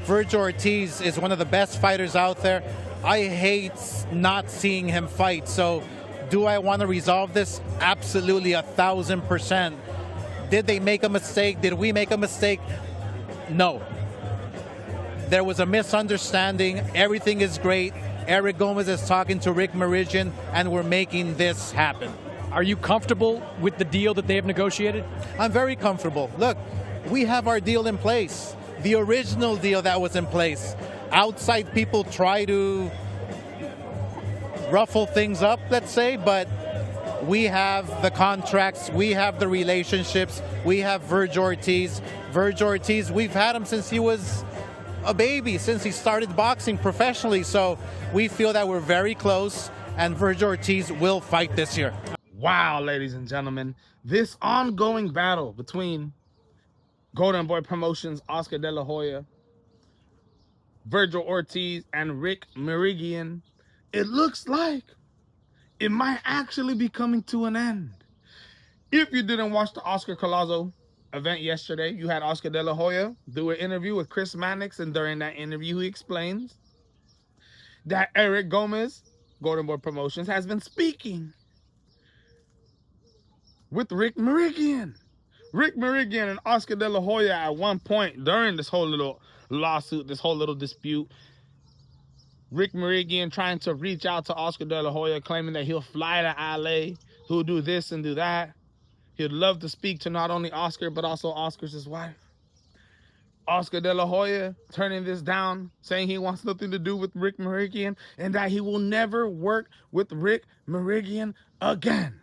Vergil Ortiz is one of the best fighters out there. I hate not seeing him fight. So do I want to resolve this? Absolutely, 1,000%. Did they make a mistake? Did we make a mistake? No. There was a misunderstanding. Everything is great. Eric Gomes is talking to Rick Mirigian, and we're making this happen. Are you comfortable with the deal that they have negotiated? I'm very comfortable. Look, we have our deal in place. The original deal that was in place. Outside people try to ruffle things up, let's say, but we have the contracts, we have the relationships, we have Vergil Ortiz. Vergil Ortiz, we've had him since he was a baby, since he started boxing professionally, so we feel that we're very close, and Vergil Ortiz will fight this year. Wow, ladies and gentlemen, this ongoing battle between Golden Boy Promotions, Oscar De La Hoya, Vergil Ortiz, and Rick Mirigian, it looks like it might actually be coming to an end. If you didn't watch the Oscar Collazo event yesterday, you had Oscar De La Hoya do an interview with Chris Mannix, and during that interview, he explains that Eric Gomes, Golden Boy Promotions, has been speaking with Rick Mirigian. Rick Mirigian and Oscar De La Hoya at one point during this whole little lawsuit, this whole little dispute, Rick Mirigian trying to reach out to Oscar De La Hoya, claiming that he'll fly to LA, he'll do this and do that. He'd love to speak to not only Oscar, but also Oscar's wife. Oscar De La Hoya turning this down, saying he wants nothing to do with Rick Mirigian and that he will never work with Rick Mirigian again.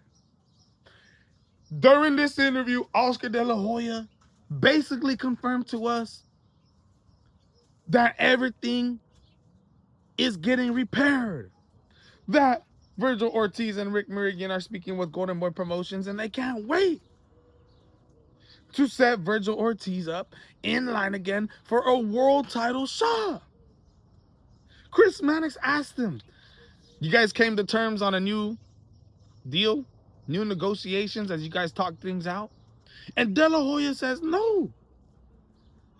During this interview, Oscar De La Hoya basically confirmed to us that everything is getting repaired. That Vergil Ortiz and Rick Mirigian are speaking with Golden Boy Promotions, and they can't wait to set Vergil Ortiz up in line again for a world title shot. Chris Mannix asked him, you guys came to terms on a new deal? New negotiations as you guys talk things out? And De La Hoya says, no.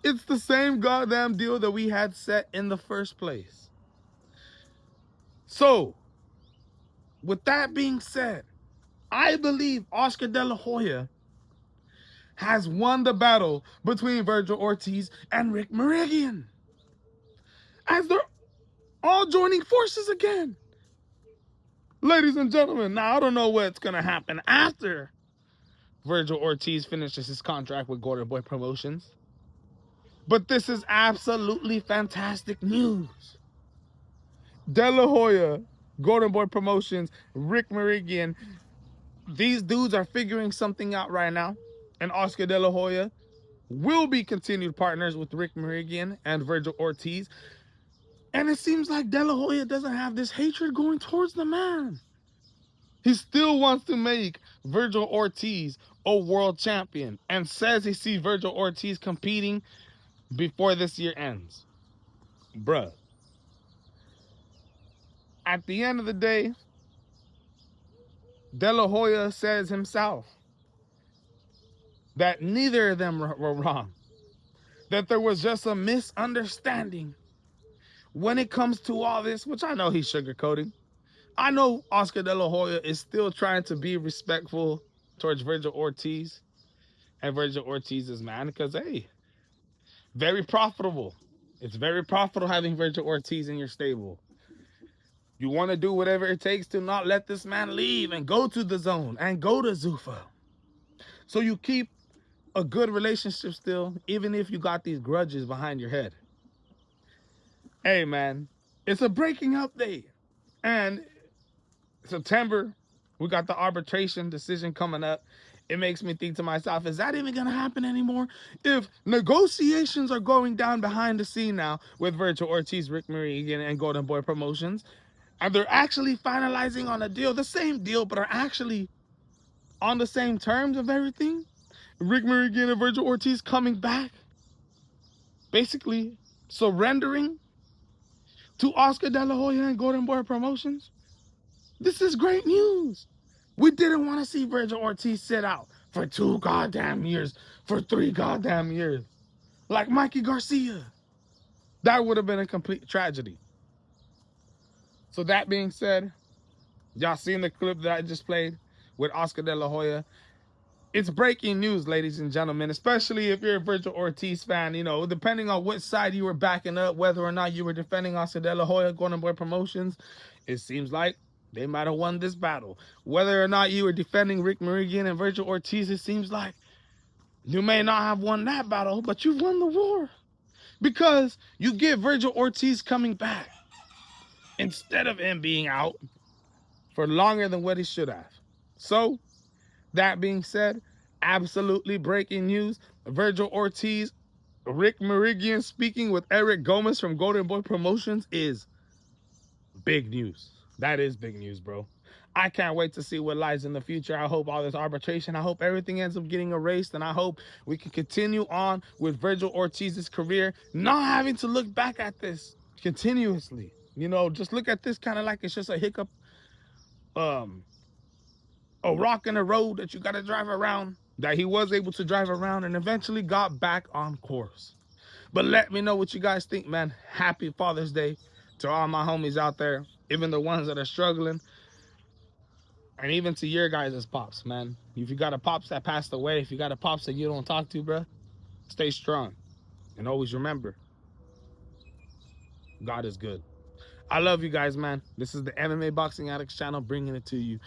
It's the same goddamn deal that we had set in the first place. So, with that being said, I believe Oscar De La Hoya has won the battle between Vergil Ortiz and Rick Mirigian, as they're all joining forces again. Ladies and gentlemen, now I don't know what's going to happen after Vergil Ortiz finishes his contract with Golden Boy Promotions, but this is absolutely fantastic news. De La Hoya, Golden Boy Promotions, Rick Mirigian, these dudes are figuring something out right now, and Oscar De La Hoya will be continued partners with Rick Mirigian and Vergil Ortiz. And it seems like De La Hoya doesn't have this hatred going towards the man. He still wants to make Vergil Ortiz a world champion and says he sees Vergil Ortiz competing before this year ends. Bruh. At the end of the day, De La Hoya says himself that neither of them were wrong. That there was just a misunderstanding when it comes to all this, which I know he's sugarcoating. I know Oscar De La Hoya is still trying to be respectful towards Vergil Ortiz and Vergil Ortiz's man, because, hey, very profitable. It's very profitable having Vergil Ortiz in your stable. You want to do whatever it takes to not let this man leave and go to the zone and go to Zuffa. So you keep a good relationship still, even if you got these grudges behind your head. Hey, man, it's a breaking update. And September, we got the arbitration decision coming up. It makes me think to myself, is that even going to happen anymore? If negotiations are going down behind the scene now with Vergil Ortiz, Rick Mirigian, and Golden Boy Promotions, and they're actually finalizing on a deal, the same deal, but are actually on the same terms of everything, Rick Mirigian and Vergil Ortiz coming back, basically surrendering to Oscar De La Hoya and Golden Boy Promotions. This is great news. We didn't want to see Vergil Ortiz sit out for 2 goddamn years, for 3 goddamn years, like Mikey Garcia. That would have been a complete tragedy. So that being said, y'all seen the clip that I just played with Oscar De La Hoya. It's breaking news, ladies and gentlemen, especially if you're a Vergil Ortiz fan, you know, depending on what side you were backing up, whether or not you were defending Oscar De La Hoya, Golden Boy Promotions, it seems like they might have won this battle. Whether or not you were defending Rick Mirigian and Vergil Ortiz, it seems like you may not have won that battle, but you've won the war. Because you get Vergil Ortiz coming back instead of him being out for longer than what he should have. So, that being said, absolutely breaking news. Vergil Ortiz, Rick Mirigian speaking with Eric Gomes from Golden Boy Promotions is big news. That is big news, bro. I can't wait to see what lies in the future. I hope all this arbitration, I hope everything ends up getting erased, and I hope we can continue on with Vergil Ortiz's career, not having to look back at this continuously. You know, just look at this kind of like it's just a hiccup, a rock in the road that you got to drive around, that he was able to drive around and eventually got back on course. But let me know what you guys think, man. Happy Father's Day to all my homies out there, even the ones that are struggling, and even to your guys' pops, man. If you got a pops that passed away, if you got a pops that you don't talk to, bro, stay strong. And always remember, God is good. I love you guys, man. This is the MMA Boxing Addicts channel bringing it to you.